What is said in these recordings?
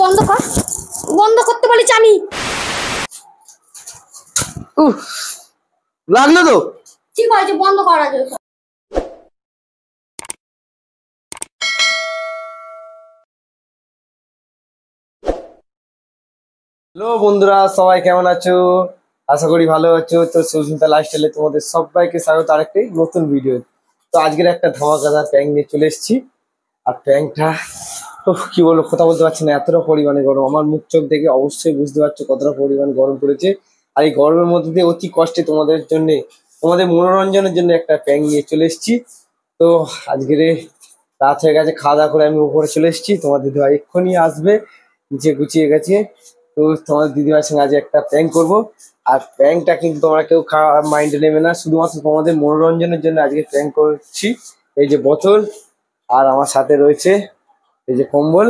বন্ধ কর, বন্ধ করতে বলেছি আমি। লাগলো তো, ঠিক আছে বন্ধ করা যাবে। হ্যালো বন্ধুরা, সবাই কেমন আছো? আশা করি ভালো আছো। তো সুস্মিতা লাইফস্টাইলে তোমাদের সবাইকে স্বাগত আরেকটি নতুন ভিডিও। তো আজকের একটা ধামাকাদার প্র্যাঙ্ক নিয়ে চলে এসেছি। আর প্র্যাঙ্কটা কি বলবো, কথা বলতে পারছি না, এতটা পরিমাণে গরম। আমার মুখ চোখ দেখে অবশ্যই বুঝতে পারছো কতটা পরিমাণ গরম পড়েছে। আর এই গরমের মধ্যে দিয়ে অতি কষ্টে তোমাদের জন্য, তোমাদের মনোরঞ্জনের জন্য একটা প্র্যাঙ্ক নিয়ে চলে এসেছি। তো আজকের রাত হয়ে গেছে, খাওয়া দাওয়া করে আমি উপরে চলে এসেছি। তোমার দিদিভাই এক্ষুনি আসবে, নিচে গুছিয়ে গেছে। তো তোমার দিদিভাইয়ের সঙ্গে আজ একটা প্র্যাঙ্ক করবো। আর প্র্যাঙ্কটা কিন্তু তোমরা কেউ মাইন্ডে নেবে না, শুধুমাত্র তোমাদের মনোরঞ্জনের জন্য আজকে প্র্যাঙ্ক করছি। এই যে বোতল, আর আমার সাথে রয়েছে এই যে কম্বল।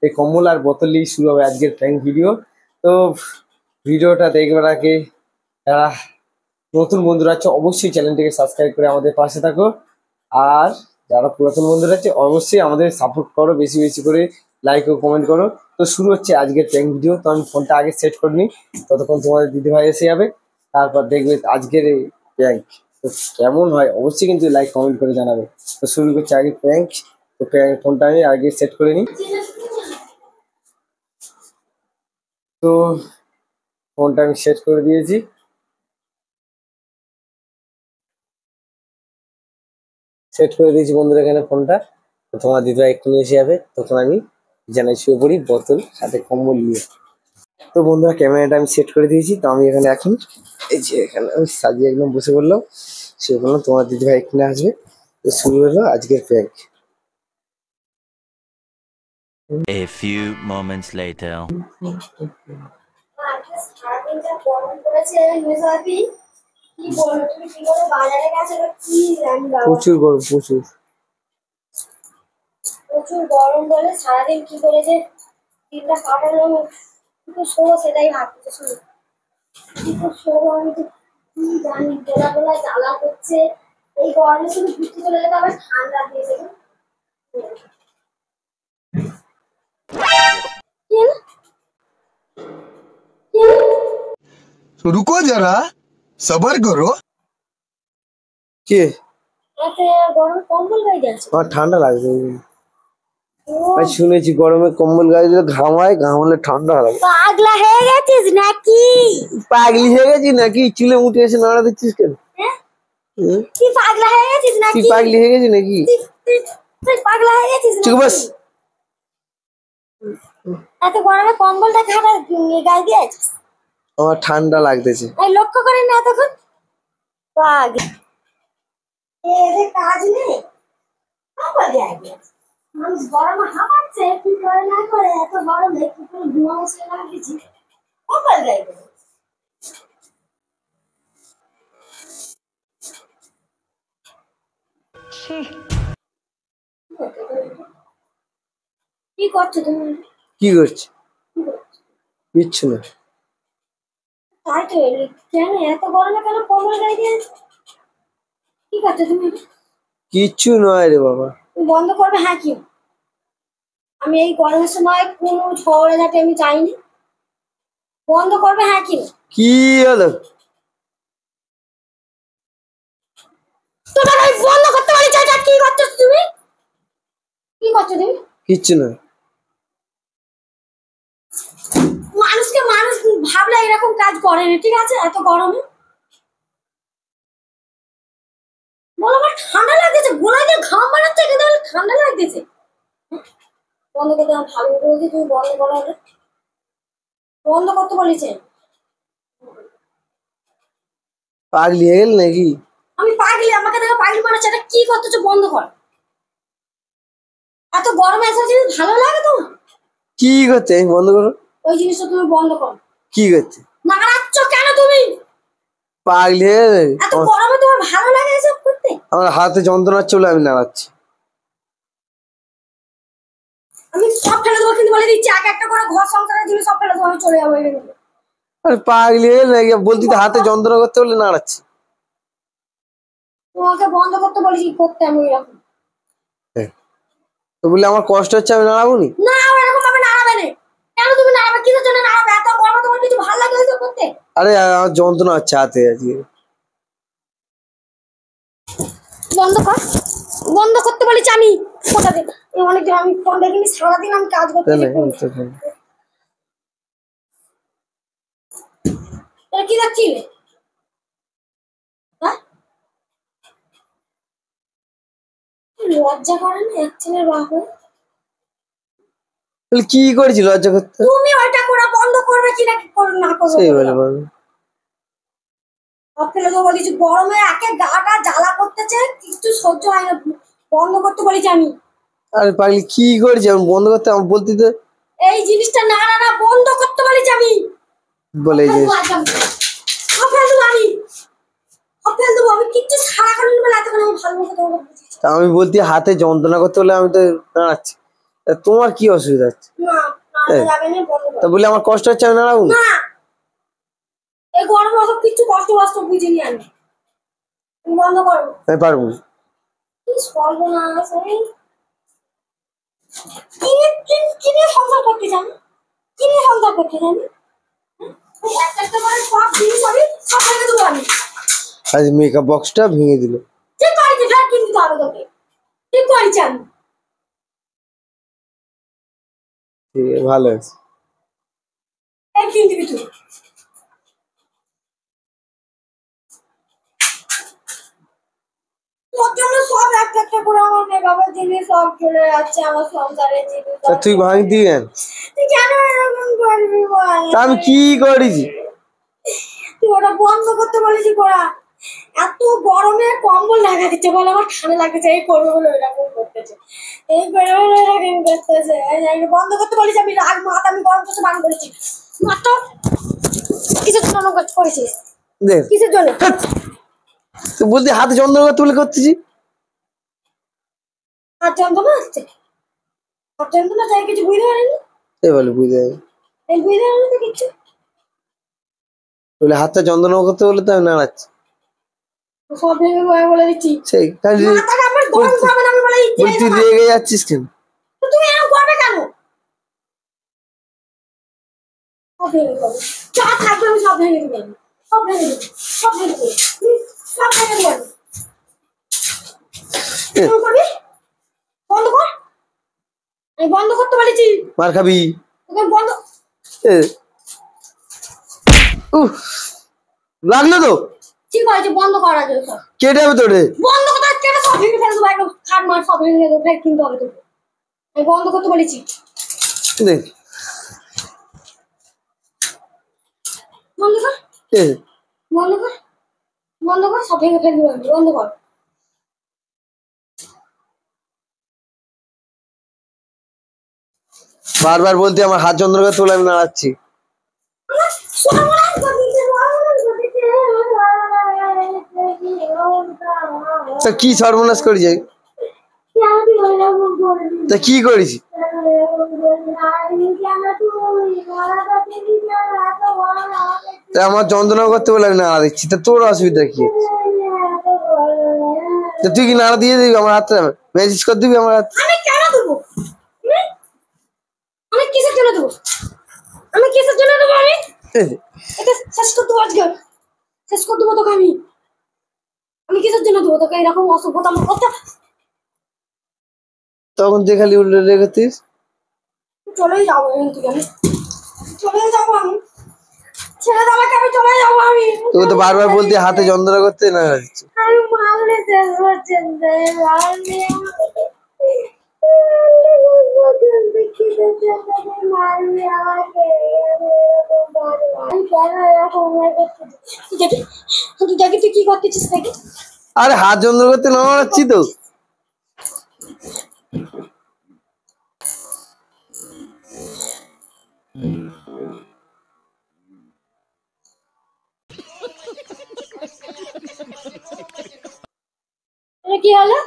এই কম্বল আর বোতল নিয়ে শুরু হবে আজকের প্র্যাঙ্ক ভিডিও। তো ভিডিওটা দেখবার আগে যারা নতুন বন্ধুরা আছে অবশ্যই চ্যানেলটিকে সাবস্ক্রাইব করে আমাদের পাশে থাকো। আর যারা পুরাতন বন্ধুরা আছে অবশ্যই আমাদের সাপোর্ট করো, বেশি বেশি করে লাইক ও কমেন্ট করো। তো শুরু হচ্ছে আজকের প্র্যাঙ্ক ভিডিও। তো আমি ফোনটা আগে সেট করে নিই, ততক্ষণ তোমাদের দিদিভাই এসে যাবে। তারপর দেখবে আজকের এই প্র্যাঙ্ক তো কেমন হয়, অবশ্যই কিন্তু লাইক কমেন্ট করে জানাবে। তো শুরু করছি আগে প্র্যাঙ্ক। তো ফোনটা আমি আগে সেট করে নিই। তো ফোনটা আমি সেট করে দিয়েছি। সেট করে দিয়েছি বন্ধুরা এখানে ফোনটা। তো তোমার দিদিভাই এক্ষুনি এসে যাবে, তখন আমি বিছানায় শুয়ে পড়ি বোতল সাথে কম্বল নিয়ে। তো বন্ধুরা ক্যামেরাটা আমি সেট করে দিয়েছি। তো আমি এখানে এখন এই যে এখানে আমি সাজিয়ে একদম বসে পড়লাম, শুয়ে পড়লাম। তোমার দিদিভাই এখানে আসবে। তো শুরু হলো আজকের prank. A few moments later. প্রচুর গরম, প্রচুর প্রচুর গরম বলে সারাদিন কি করে যে দিনটা কাটালো কিন্তু শোবো সেটাই ভাবছি। শুনো কিন্তু শোবো আমি তো কি জানি, বেলা বেলা জ্বালা করছে। এই গরমে শুধু ঘুরতে চলে যেতে আবার ঠান্ডা দিয়ে যাবে। रुको जरा सबर करो। কে? গরম কম্বল গায়ে যাচ্ছে। আমার ঠান্ডা লাগবে। আমি শুনেছি গরমে কম্বল গায়ে দিলে ঘামায়, ঘামলে ঠান্ডা লাগে। পাগলা হয়ে গেছিস নাকি? পাগলি হয়ে গেছি নাকি? চুলে মুঠে এসে নাড়া দিচ্ছিস কেন? তুই পাগলা হয়ে গেছিস নাকি? তুই পাগলি হয়ে গেছিস নাকি? তুই পাগলা হয়ে গেছিস চুপ নাকি? বাস। এত গরমে কম্বলটা খাবার গায়ে দিয়েছিস? আমার ঠান্ডা লাগতেছে। এই লক্ষ্য করেন না তখন পাগল। এদের কাজ নেই, কম্বল গায়ে দিয়েছিস। মানুষ গরমে হাঁপাচ্ছে, কি করে না করে এত গরমে কি করে ঘুমাবো সে লাগেছি, কম্বল গায়ে দিয়েছিস। কি করছো তুমি? কি করছি? কিচ্ছু না। তাই তো, কেন এত গরমে কেন কম্বল গায়ে দিয়েছিস? কি করছো তুমি? কিচ্ছু নয় রে বাবা। তুমি বন্ধ করবে? হ্যাঁ কি, আমি এই গরমের সময় কোনো ঝগড়াঝাটি আমি চাইনি। বন্ধ করবে? হ্যাঁ কি কি হলো? তোমার আমি বন্ধ করতে পারি? চাচা কি করছো তুমি? কি করছো তুমি? কিচ্ছু না। মানুষকে মানুষ ভাবলে এরকম কাজ করে না, ঠিক আছে? এত গরমে বলো আমার ঠান্ডা লাগতেছে, গোলায় দিয়ে ঘাম বাড়াচ্ছে কিন্তু আমার ঠান্ডা লাগতেছে। বন্ধ করতে আমি ভালো বলছি, তুমি বন্ধ করো। বন্ধ করতে বলেছে। পাগলি হয়ে গেল নাকি? আমি পাগলি? আমাকে দেখো পাগলি বানাচ্ছে। এটা কি করতেছো? বন্ধ কর। এত গরমে এসব জিনিস ভালো লাগে তোমার? কি করছে? বন্ধ করো। ওই জিনিসটা তুমি বন্ধ করো। কি করছে? নাড়াচ্ছ কেন তুমি? পাগলি হয়ে গেল? এত গরমে তোমার ভালো লাগে এসব করতে? আমার হাতে যন্ত্রণা চলে, আমি নাড়াচ্ছি। আমি সব ফেলে দেবো কিন্তু বলে দিচ্ছি, এক একটা করে ঘর সংসারের জিনিস সব ফেলে দেবো, আমি চলে যাবো এখানে। আরে পাগলি হয়ে গেল নাকি? বলছি তো হাতে যন্ত্রণা করতে বলে নাড়াচ্ছি। তোমাকে বন্ধ করতে বলেছি, করতে আমি এরকম তো বললে আমার কষ্ট হচ্ছে আমি নাড়াবো নি? না, এরকম ভাবে নাড়াবে না। কেন তুমি নাড়াবে? কিসের জন্য নাড়াবে? এত গরম তোমার কিছু ভালো লাগে হয়তো করতে? আরে আমার যন্ত্রণা হচ্ছে হাতে আজকে। বন্ধ কর, বন্ধ করতে বলেছি আমি। কোথা থেকে অনেকদিন আমি ফোন দেখিনি, সারাদিন আমি কাজ করতেছি। এটা কি দেখছিলে? হ্যাঁ, লজ্জা করে না এক ছেলের বাপ হয়ে? কি করেছিল লজ্জা করতে? তুমি ওইটা করে বন্ধ করবে কি না না করবে সেই বলে বলে ফেলে দেবো বলেছি। গরমে একে গাটা জ্বালা করতেছে, কিছু সহ্য হয় না। বন্ধ করতে বলেছি আমি। আরে পাগলি কি করেছি আমি বন্ধ করতে? আমি বলতে তো এই জিনিসটা না না না বন্ধ করতে বলেছি আমি। বলে যে ফেল দেবো আমি, ফেল দেবো আমি। কিচ্ছু সারা করেন বলে এতক্ষণ আমি ভালো মতো তোমাকে বুঝিয়েছি। তা আমি বলতে হাতে যন্ত্রণা করতে বলে আমি তো নাড়াচ্ছি। তা তোমার কি অসুবিধা হচ্ছে? না না যাবে না, বন্ধ তা করো বলে আমার কষ্ট হচ্ছে আমি নাড়াবো না? না। এই গরমে অত কিচ্ছু কষ্ট কষ্ট বুঝিনি আমি। তুমি বন্ধ করো। আমি পারবো না। কি সর্বনাশ! কি নিয়ে সংসার করতে জানি? কি নিয়ে সংসার করতে জানি? একটা একটা করে সব জিনিস আমি সব ভেঙে দেবো আমি। আজ মেকআপ বক্সটা ভেঙে দিল। ঠিক করেছি, ফের কিনতে হবে তোকে। ঠিক করেছি আমি। ঠিক আছে, ভালো আছে। এই কিনতে দিবি তুই। তোর জন্য সব একটা একটা করে আমার মেকআপের জিনিস সব চলে যাচ্ছে, আমার সংসারের জিনিস। তা তুই ভাঙি দিয়ে কেন? তুই কেন এরকম করবি বল? তা আমি কি করেছি? তুই ওটা বন্ধ করতে বলেছি করা। এত গরমে কম্বল লাগা দিচ্ছে বল, আমার ঠান্ডা লাগতেছে। এই করবে বলে এরকম করতেছে, এই করবে বলে এরকম করতেছে। বন্ধ করতে বলেছি আমি। রাগ মাথা আমি গরম করতে বান করেছি। মাত্র কিসের জন্য করেছিস? দেখ কিসের জন্য? তুই বলতে হাতে যন্ত্রণা করতে বলে করতেছি। হাত যন্ত্রণা আসছে? হাত যন্ত্রণা তাই কিছু বুঝতে পারিনি। এই বলে বুঝতে পারি। এই বুঝতে পারিনি তো কিচ্ছু। বলে হাতটা যন্ত্রণা করতে বলে তো আমি নাড়াচ্ছি। সব ভেঙে বলে দিচ্ছি। সেই তাহলে মাথাটা আমার গরম করবে না আমি বলে দিচ্ছি। বল তুই রেগে যাচ্ছিস কেন? তো তুমি এরকম করবে কেন? সব ভেঙে দেবো, যা থাকবে আমি সব ভেঙে দেবো। সব ভেঙে দেবো, সব ভেঙে দেবো, সব ভেঙে দেবো। বন্ধ করবি? বন্ধ কর। আমি বন্ধ করতে বলেছি। মার খাবি। তোকে বন্ধ। লাগলো তো? ঠিক আছে, বন্ধ করা যাবে সব। কেটে যাবে তো রে। বন্ধ করতে কেটে সব ভেঙে ফেলে দেবো, একদম খাট মার সব ভেঙে দেবো। ফের কিনতে হবে তোকে। আমি বন্ধ করতে বলেছি। দেখ বন্ধ কর, বন্ধ কর, বন্ধ কর। সব ভেঙে ফেলে দেবো আমি। বন্ধ কর। বারবার বলতে আমার হাত যন্ত্রণা করতে বলে আমি নাড়াচ্ছি। তা কি সর্বনাশ করেছি? তা কি করেছি? তা আমার যন্ত্রণা করতে বলে আমি নাড়া দিচ্ছি, তা তোর অসুবিধা কি? তা তুই কি নাড়া দিয়ে দিবি আমার হাতটা? ম্যাজিক করে দিবি আমার হাত? আমি কেন দেবো? আমি কিসের জন্য দেবো? আমি কিসের জন্য দেবো? আমি এটা শেষ করে দেবো আজকে। শেষ করে দেবো তোকে আমি। আমি কিসের জন্য দেবো তোকে এরকম অসভ্যতা আমার করতে? তখন তুই খালি উল্টো রেখেছিস। চলেই যাবো কিন্তু আমি। চলেই যাবো আমি। ছেড়ে দাও আমাকে, আমি চলে যাবো আমি। তোকে তো বারবার বলতে হাতে যন্ত্রণা করতে নাড়া দিচ্ছি। আমি মারলে শেষ পর্যন্ত মারলে মারলে আমাকে। আমি কেন এরকম দেখি? তুই দেখি তুই কি করতেছিস দেখি। আরে হাত যন্ত্রণা করতে নাড়াচ্ছি তো। কি হলো?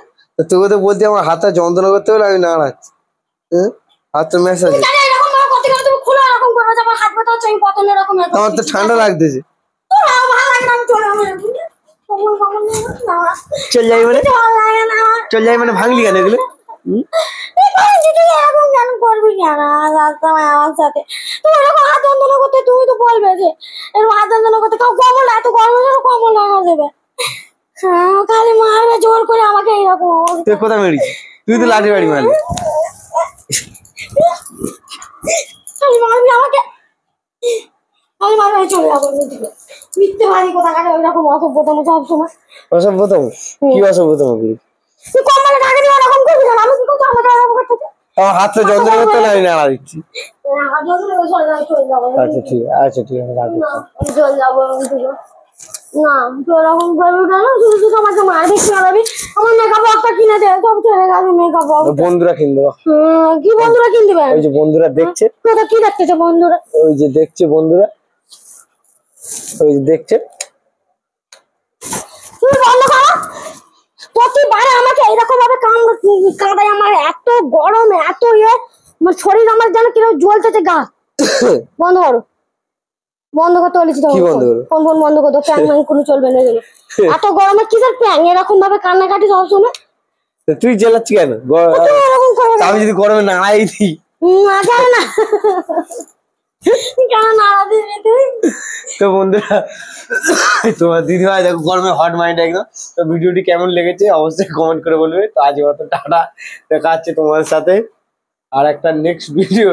তোকে তো বলতে আমার হাতটা যন্ত্রণা করতে বলে আমি নাড়াচ্ছি। হাতটা ম্যাসাজ। এরকম ভাবে করতে গেলে তুমি খুলে এরকম করবে যে আমার হাত ব্যথা হচ্ছে, আমি পতন এরকম আমার তো ঠান্ডা লাগতেছে। ভালো লাগে না, আমি চলে যাবো। চল যাই মানে ভালো লাগে না আমার। চল যাই মানে ভাঙলি কেন এগুলো? এই ভাইজি তুই এরকম কেন করবি কেন রাস্তায় আমার সাথে? তুমি এরকম হাত যন্ত্রণা করতে তুমি তো বলবে যে এরকম হাত যন্ত্রণা করতে কাউ কমল এত গরম যেন কমল লাগা দেবে। হ্যাঁ খালি মারবে জোর করে আমাকে এইরকম অবস্থা। তুই কোথায় মেরেছিস? তুই তো লাঠি বাড়ি মারলি। খালি মারবি আমাকে, খালি মারবি আমি চলে যাবো এখান থেকে। মিথ্যে বাড়ি কোথা কাটে ওইরকম অসভ্যতম সবসময়। অসভ্যতম? কি অসভ্যতম করলি? তুই কম্বলে ঢাকা দিয়ে ওরকম করবি কেন? আমি কি করছি আমাকে এরকম করতে? আমার হাত তো যন্ত্রণা করতে না, আমি নাড়া দিচ্ছি। হাত যন্ত্রণা করে চলে যাবো, চলে যাবো। আচ্ছা ঠিক আছে রাখো। না আমি চলে যাবো এখান থেকে। না তুই ওরকম করবি কেন? শুধু শুধু আমাকে মারবি কি মারবি? আমার মেকআপ বক্সটা কিনে দে, সব ছেড়ে গেছে মেকআপ বক্স। বন্ধুরা কিনবো। কি বন্ধুরা কিনে দিবে? ওই যে বন্ধুরা দেখছে, তোরা কি দেখতেছে বন্ধুরা? ওই যে দেখছে বন্ধুরা, ওই যে দেখছে। তুমি বন্ধ করো। প্রতিবারে আমাকে এরকম ভাবে কাঁদায়, আমার এত গরম এত আমার শরীর আমার যেন কিরকম জ্বলতেছে গা। বন্ধ করো, বন্ধ করতে বলেছি তো। কি বন্ধ করো? ফোন বন্ধ করো, প্যাং ম্যাং কোনো চলবে না এগুলো। এত গরমে কিসের প্যাং? এরকম ভাবে কান্নাকাটি সবসময় তুই জ্বালাচ্ছি কেন? তুমি এরকম করো না। আমি যদি গরমে নাড়াই দিই না জানো না কেন নাড়া দিবি তুই? তো বন্ধুরা, তোমার দিদিভাই দেখো গরমে হট মাইন্ড একদম। তো ভিডিওটি কেমন লেগেছে অবশ্যই কমেন্ট করে বলবে। তো আজকের মতো টাটা, দেখা হচ্ছে তোমাদের সাথে আর একটা নেক্সট ভিডিও।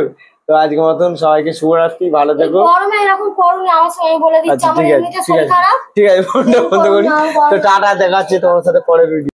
তো আজকের মতন সবাইকে শুভরাত্রি, ভালো থেকো। গরমে এরকম করুন আমার সঙ্গে বলে দিচ্ছি, আচ্ছা আমার ঠিক আছে এমনিতে শরীর খারাপ। ঠিক আছে ফোনটা বন্ধ করি। তো টাটা, দেখা হচ্ছে তোমার সাথে পরের ভিডিও।